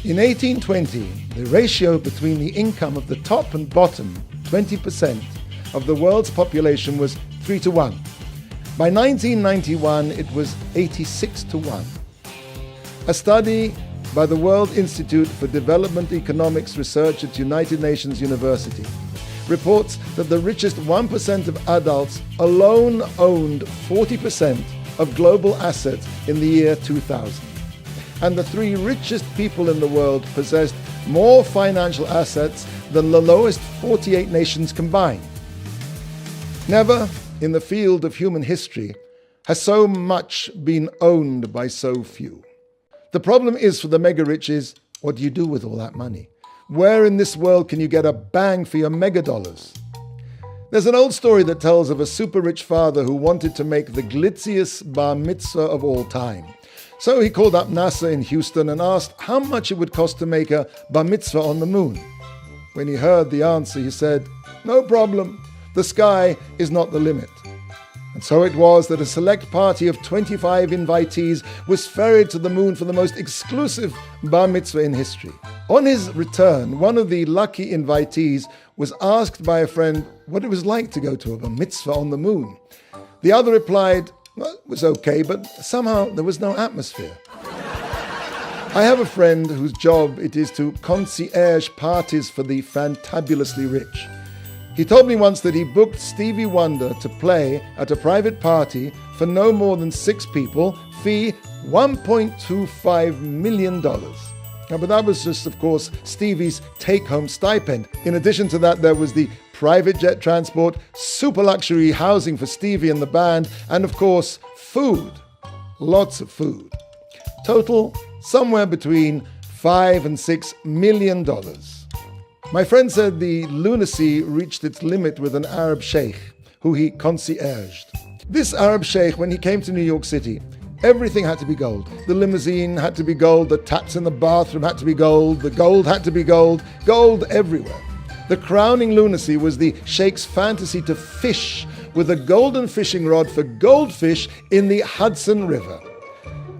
In 1820, the ratio between the income of the top and bottom 20% of the world's population was 3 to 1. By 1991, it was 86 to 1. A study by the World Institute for Development Economics Research at United Nations University reports that the richest 1% of adults alone owned 40% of global assets in the year 2000. And the 3 richest people in the world possessed more financial assets than the lowest 48 nations combined. Never in the field of human history has so much been owned by so few. The problem is for the mega-rich is, what do you do with all that money? Where in this world can you get a bang for your mega-dollars? There's an old story that tells of a super-rich father who wanted to make the glitziest bar mitzvah of all time. So he called up NASA in Houston and asked how much it would cost to make a bar mitzvah on the moon. When he heard the answer, he said, "No problem. The sky is not the limit." And so it was that a select party of 25 invitees was ferried to the moon for the most exclusive bar mitzvah in history. On his return, one of the lucky invitees was asked by a friend what it was like to go to a bar mitzvah on the moon. The other replied, well, it was okay, but somehow there was no atmosphere. I have a friend whose job it is to concierge parties for the fantabulously rich. He told me once that he booked Stevie Wonder to play at a private party for no more than 6 people, fee $1.25 million. Now, but that was just, of course, Stevie's take-home stipend. In addition to that, there was the private jet transport, super luxury housing for Stevie and the band, and of course, food. Lots of food. Total, somewhere between $5 and $6 million. My friend said the lunacy reached its limit with an Arab sheikh, who he concierged. This Arab sheikh, when he came to New York City, everything had to be gold. The limousine had to be gold, the taps in the bathroom had to be gold, the gold had to be gold everywhere. The crowning lunacy was the sheikh's fantasy to fish with a golden fishing rod for goldfish in the Hudson River.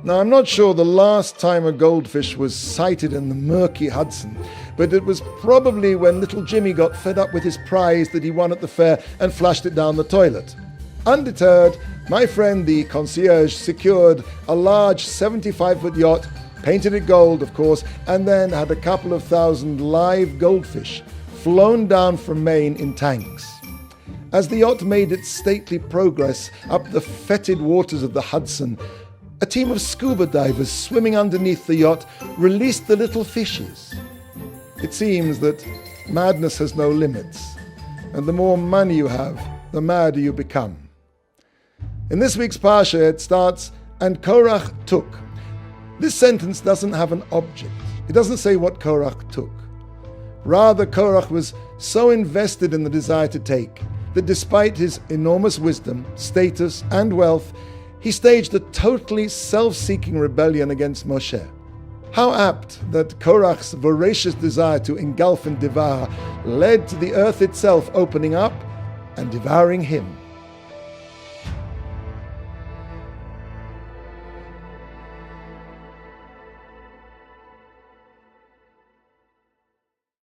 Now, I'm not sure the last time a goldfish was sighted in the murky Hudson, but it was probably when little Jimmy got fed up with his prize that he won at the fair and flushed it down the toilet. Undeterred, my friend the concierge secured a large 75-foot yacht, painted it gold, of course, and then had a couple of thousand live goldfish flown down from Maine in tanks. As the yacht made its stately progress up the fetid waters of the Hudson, a team of scuba divers swimming underneath the yacht released the little fishes. It seems that madness has no limits, and the more money you have, the madder you become. In this week's Parshat, it starts, "And Korach took." This sentence doesn't have an object. It doesn't say what Korach took. Rather, Korach was so invested in the desire to take that despite his enormous wisdom, status, and wealth, he staged a totally self-seeking rebellion against Moshe. How apt that Korach's voracious desire to engulf and devour led to the earth itself opening up and devouring him.